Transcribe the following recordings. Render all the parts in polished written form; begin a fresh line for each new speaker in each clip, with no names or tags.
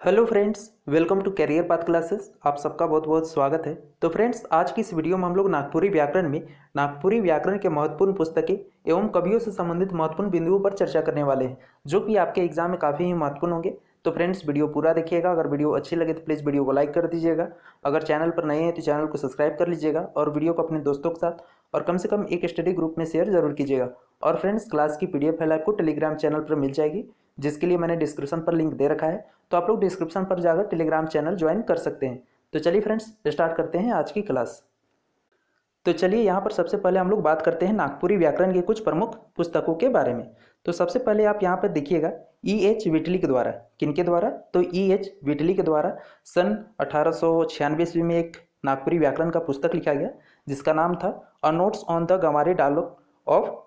Hello friends, welcome to career path classes. आप सबका बहुत बहुत स्वागत है। तो फ्रेंड्स, आज की इस वीडियो में हम लोग नागपुरी व्याकरण में नागपुरी व्याकरण के महत्वपूर्ण पुस्तकें एवं कवियों से संबंधित महत्वपूर्ण बिंदुओं पर चर्चा करने वाले हैं, जो कि आपके एग्जाम में काफ़ी ही महत्वपूर्ण होंगे। तो फ्रेंड्स, वीडियो पूरा देखिएगा। अगर वीडियो अच्छी लगे तो प्लीज़ वीडियो को लाइक कर दीजिएगा। अगर चैनल पर नए हैं तो चैनल को सब्सक्राइब कर लीजिएगा और वीडियो को अपने दोस्तों के साथ और कम से कम एक स्टडी ग्रुप में शेयर जरूर कीजिएगा। और फ्रेंड्स, क्लास की PDF फाइल आपको टेलीग्राम चैनल पर मिल जाएगी, जिसके लिए मैंने डिस्क्रिप्शन पर लिंक दे रखा है। तो आप लोग डिस्क्रिप्शन पर जाकर टेलीग्राम चैनल ज्वाइन कर सकते हैं। तो चलिए फ्रेंड्स, स्टार्ट करते हैं आज की क्लास। तो चलिए यहाँ पर सबसे पहले हम लोग बात करते हैं नागपुरी व्याकरण के कुछ प्रमुख पुस्तकों के बारे में। तो सबसे पहले आप यहाँ पर देखिएगा, E.H. विटली के द्वारा। किनके द्वारा? तो E.H. विटली के द्वारा सन 1896 ईस्वी में एक नागपुरी व्याकरण का पुस्तक लिखा गया, जिसका नाम था a notes on the Ganwari dialogue of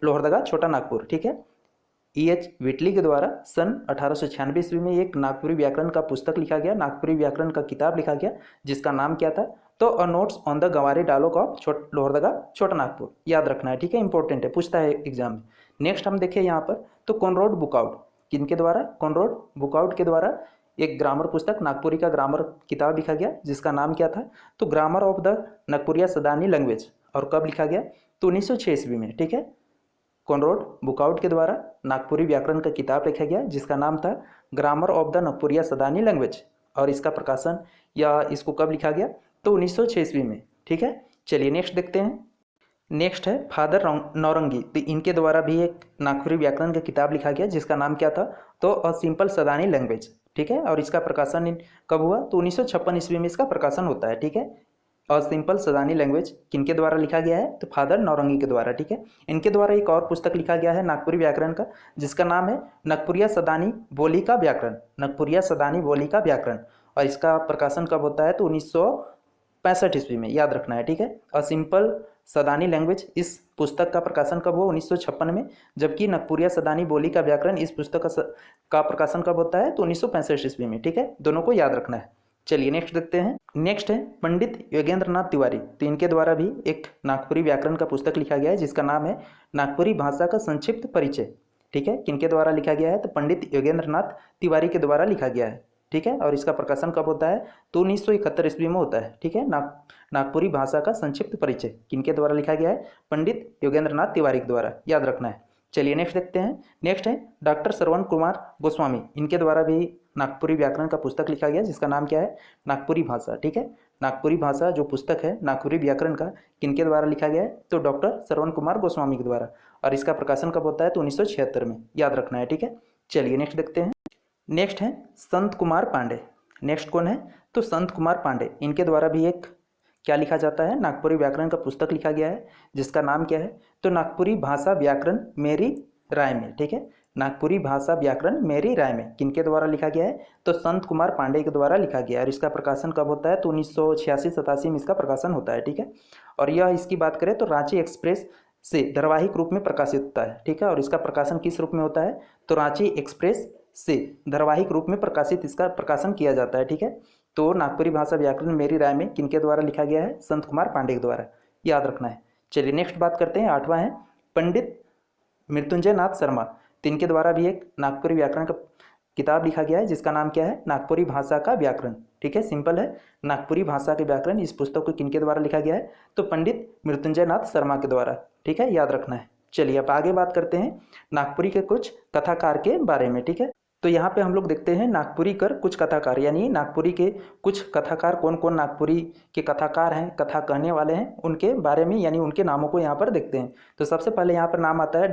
Lohardaga Chota Nagpur. ठीक है, E.H. विटली के द्वारा सन 1896 ईस्वी में एक नागपुरी व्याकरण का पुस्तक लिखा गया, नागपुरी व्याकरण का किताब लिखा गया, जिसका नाम क्या था? तो a notes on the Ganwari dialogue of Lohardaga Chota Nagpur. याद रखना है, ठीक है, इंपॉर्टेंट है, पूछता है एग्जाम में। नेक्स्ट हम देखें यहाँ पर, तो कॉनरैड बुकआउट। किनके द्वारा? कॉनरैड बुकआउट के द्वारा एक ग्रामर पुस्तक, नागपुरी का ग्रामर किताब लिखा गया, जिसका नाम क्या था? तो grammar of the Nagpuria Sadani language. और कब लिखा गया? तो 1906 ईस्वी में। ठीक है, कॉनरैड बुकआउट के द्वारा नागपुरी व्याकरण का किताब लिखा गया, जिसका नाम था grammar of the Nagpuria Sadani language. और इसका प्रकाशन या इसको कब लिखा गया? तो 1906 ईस्वी में। ठीक है, चलिए नेक्स्ट देखते हैं। नेक्स्ट है फादर नौरंगी। तो इनके द्वारा भी एक नागपुरी व्याकरण का किताब लिखा गया, जिसका नाम क्या था? तो अ सिंपल सदानी लैंग्वेज। ठीक है, और इसका प्रकाशन कब हुआ? तो 1956 ईस्वी में इसका प्रकाशन होता है। ठीक है, और सिंपल सदानी लैंग्वेज किनके द्वारा लिखा गया है? तो फादर नौरंगी के द्वारा। ठीक है, इनके द्वारा एक और पुस्तक लिखा गया है नागपुरी व्याकरण का, जिसका नाम है नागपुरिया सदानी बोली का व्याकरण। नागपुरिया सदानी बोली का व्याकरण। और इसका प्रकाशन कब होता है? तो 1965 ईस्वी में। याद रखना है, ठीक है। और सिंपल सदानी लैंग्वेज, इस पुस्तक का प्रकाशन कब हुआ? 1956 में। जबकि नागपुरिया सदानी बोली का व्याकरण, इस पुस्तक का प्रकाशन कब होता है? तो 1965 ईस्वी में। ठीक है, दोनों को याद रखना है। चलिए नेक्स्ट देखते हैं। नेक्स्ट है पंडित योगेंद्र नाथ तिवारी। तो इनके द्वारा भी एक नागपुरी व्याकरण का पुस्तक लिखा गया है, जिसका नाम है नागपुरी भाषा का संक्षिप्त परिचय। ठीक है, किनके द्वारा लिखा गया है? तो पंडित योगेंद्र नाथ तिवारी के द्वारा लिखा गया है। ठीक है, और इसका प्रकाशन कब होता है? तो 1971 ईस्वी में होता है। ठीक है, नागपुरी भाषा का संक्षिप्त परिचय किनके द्वारा लिखा गया है? पंडित योगेंद्र नाथ तिवारी के द्वारा। याद रखना है। चलिए नेक्स्ट देखते हैं। नेक्स्ट है डॉक्टर श्रवण कुमार गोस्वामी। इनके द्वारा भी नागपुरी व्याकरण का पुस्तक लिखा गया, जिसका नाम क्या है? नागपुरी भाषा। ठीक है, नागपुरी भाषा जो पुस्तक है नागपुरी व्याकरण का, किनके द्वारा लिखा गया है? तो डॉक्टर श्रवण कुमार गोस्वामी के द्वारा। और इसका प्रकाशन कब होता है? तो 1976 में। याद रखना है, ठीक है। चलिए नेक्स्ट देखते हैं। नेक्स्ट है संत कुमार पांडे। नेक्स्ट कौन है? तो संत कुमार पांडे। इनके द्वारा भी एक क्या लिखा जाता है? नागपुरी व्याकरण का पुस्तक लिखा गया है, जिसका नाम क्या है? तो नागपुरी भाषा व्याकरण मेरी राय में। ठीक है, नागपुरी भाषा व्याकरण मेरी राय में किनके द्वारा लिखा गया है? तो संत कुमार पांडे के द्वारा लिखा गया है। और इसका प्रकाशन कब होता है? तो 1986-87 में इसका प्रकाशन होता है। ठीक है, और यह इसकी बात करें तो रांची एक्सप्रेस से धारावाहिक रूप में प्रकाशित होता है। ठीक है, और इसका प्रकाशन किस रूप में होता है? तो रांची एक्सप्रेस से धारावाहिक रूप में प्रकाशित इसका प्रकाशन किया जाता है। ठीक है, तो नागपुरी भाषा व्याकरण मेरी राय में किनके द्वारा लिखा गया है? संत कुमार पांडे के द्वारा। याद रखना है। चलिए नेक्स्ट बात करते हैं। 8वां है पंडित मृत्युंजय नाथ शर्मा। तो इनके द्वारा भी एक नागपुरी व्याकरण का किताब लिखा गया है, जिसका नाम क्या है? नागपुरी भाषा का व्याकरण। ठीक है, सिंपल है, नागपुरी भाषा के व्याकरण। इस पुस्तक को किनके द्वारा लिखा गया है? तो पंडित मृत्युंजय नाथ शर्मा के द्वारा। ठीक है, याद रखना है। चलिए अब आगे बात करते हैं नागपुरी के कुछ कथाकार के बारे में। ठीक है, तो यहाँ पे हम लोग देखते हैं नागपुरी कर कुछ कथाकार, यानी नागपुरी के कुछ कथाकार कौन कौन नागपुरी के कथाकार हैं, कथा कहने वाले हैं, उनके बारे में यानी उनके नामों को यहाँ पर देखते हैं। तो सबसे पहले यहाँ पर नाम आता है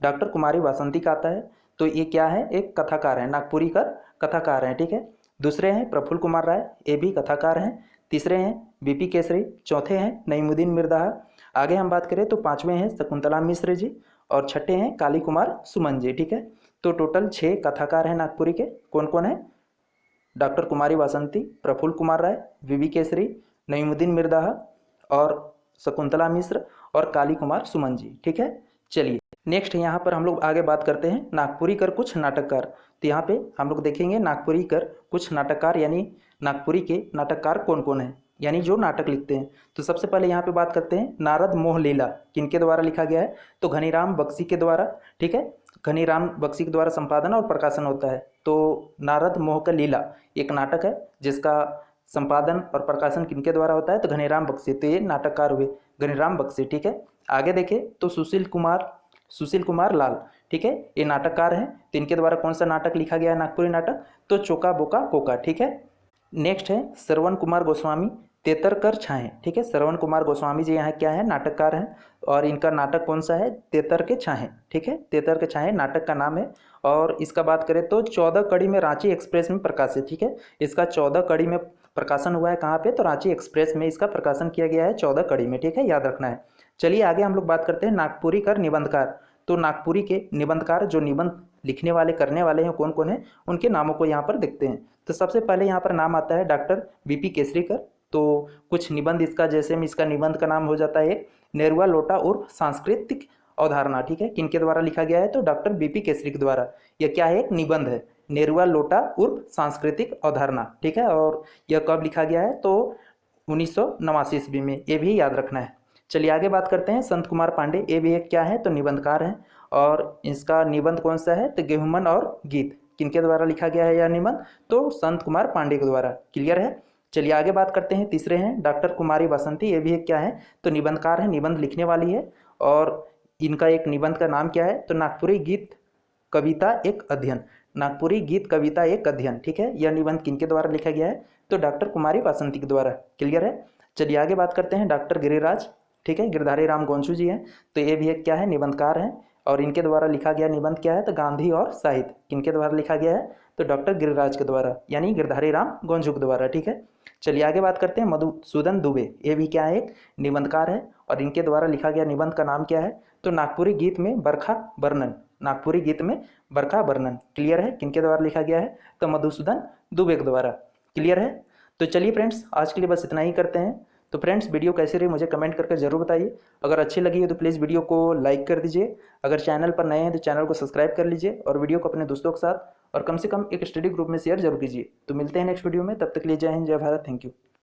डॉक्टर कुमारी वासंती का आता है। तो ये क्या है? एक कथाकार है, नागपुरी कर कथाकार हैं। ठीक है, दूसरे हैं प्रफुल्ल कुमार राय, ये भी कथाकार हैं। तीसरे हैं BP केसरी। चौथे हैं नईमुद्दीन मिर्दाहा। आगे हम बात करें तो 5वें हैं शकुंतला मिश्र जी। और छठे हैं काली कुमार सुमन जी। ठीक है, तो टोटल 6 कथाकार हैं नागपुरी के। कौन कौन है? डॉक्टर कुमारी वासंती, प्रफुल्ल कुमार राय, VV केसरी, नईमुद्दीन मिर्दाहा और शकुंतला मिश्र और काली कुमार सुमन जी। ठीक है, चलिए नेक्स्ट यहाँ पर हम लोग आगे बात करते हैं नागपुरी कर कुछ नाटककार। तो यहाँ पे हम लोग देखेंगे नागपुरी कर कुछ नाटककार, यानी नागपुरी के नाटककार कौन कौन है, यानी जो नाटक लिखते हैं। तो सबसे पहले यहाँ पे बात करते हैं नारद मोह लीला। किनके द्वारा लिखा गया है? तो घनीराम बख्शी के द्वारा। ठीक है, घनीराम बख्शी के द्वारा संपादन और प्रकाशन होता है। तो नारद मोह का लीला एक नाटक है जिसका संपादन और प्रकाशन किनके द्वारा होता है, तो घनीराम बख्शी। तो ये नाटककार हुए घनीराम बख्शी। ठीक है, आगे देखें तो सुशील कुमार लाल, ठीक है, ये नाटककार हैं। तो इनके द्वारा कौन सा नाटक लिखा गया है, नागपुरी नाटक, तो चोका बोका कोका। ठीक है, नेक्स्ट है श्रवण कुमार गोस्वामी, तेतरकर छाएं। ठीक है, श्रवण कुमार गोस्वामी जी यहाँ क्या है, नाटककार हैं, और इनका नाटक कौन सा है, तेतर के छाएं। ठीक है, तेतर के छाएं नाटक का नाम है। और इसका बात करें तो 14 कड़ी में रांची एक्सप्रेस में प्रकाशित। ठीक है, इसका 14 कड़ी में प्रकाशन हुआ है, कहाँ पे, तो रांची एक्सप्रेस में इसका प्रकाशन किया गया है 14 कड़ी में। ठीक है, याद रखना है। चलिए आगे हम लोग बात करते हैं नागपुरी कर निबंधकार। तो नागपुरी के निबंधकार, जो निबंध लिखने वाले करने वाले हैं, कौन कौन है, उनके नामों को यहाँ पर देखते हैं। तो सबसे पहले यहाँ पर नाम आता है डॉक्टर बीपी केसरीकर। तो कुछ निबंध इसका, जैसे में इसका निबंध का नाम हो जाता है एक नेरुआ लोटा उर्फ सांस्कृतिक अवधारणा। ठीक है, किनके द्वारा लिखा गया है, तो डॉक्टर बीपी केसरी के द्वारा। यह क्या है, एक निबंध है, नेरुआ लोटा उर्फ सांस्कृतिक अवधारणा। ठीक है, और यह कब लिखा गया है, तो 1989 ईस्वी में, ये भी याद रखना है। चलिए आगे बात करते हैं संत कुमार पांडे। ये भी एक क्या है, तो निबंधकार हैं, और इसका निबंध कौन सा है, तो गेहूमन और गीत। किनके द्वारा लिखा गया है यह निबंध, तो संत कुमार पांडे के द्वारा। क्लियर है। चलिए आगे बात करते हैं, तीसरे हैं डॉक्टर कुमारी बसंती। ये भी एक क्या है, तो निबंधकार है, निबंध लिखने वाली है, और इनका एक निबंध का नाम क्या है, तो नागपुरी गीत कविता एक अध्ययन। नागपुरी गीत कविता एक अध्ययन। ठीक है, यह निबंध किनके द्वारा लिखा गया है, तो डॉक्टर कुमारी बसंती के द्वारा। क्लियर है। चलिए आगे बात करते हैं डॉक्टर गिरिराज। ठीक है, गिरधारी राम गोंचू जी हैं। तो ये भी एक क्या है, निबंधकार हैं, और इनके द्वारा लिखा गया निबंध क्या है, तो गांधी और साहित्य। किनके द्वारा लिखा गया है, तो डॉक्टर गिरिराज के द्वारा, यानी गिरधारी राम गोंचू के द्वारा। ठीक है, चलिए आगे बात करते हैं मधुसूदन दुबे। ये भी क्या है, एक निबंधकार है, और इनके द्वारा लिखा गया निबंध का नाम क्या है, तो नागपुरी गीत में बरखा वर्णन। नागपुरी गीत में बरखा वर्णन। क्लियर है, किनके द्वारा लिखा गया है, तो मधुसूदन दुबे के द्वारा। क्लियर है। तो चलिए फ्रेंड्स, आज के लिए बस इतना ही करते हैं। तो फ्रेंड्स, वीडियो कैसी रही मुझे कमेंट करके ज़रूर बताइए। अगर अच्छी लगी है तो प्लीज़ वीडियो को लाइक कर दीजिए। अगर चैनल पर नए हैं तो चैनल को सब्सक्राइब कर लीजिए, और वीडियो को अपने दोस्तों के साथ और कम से कम एक स्टडी ग्रुप में शेयर जरूर कीजिए। तो मिलते हैं नेक्स्ट वीडियो में, तब तक के लिए जय हिंद, जय भारत, थैंक यू।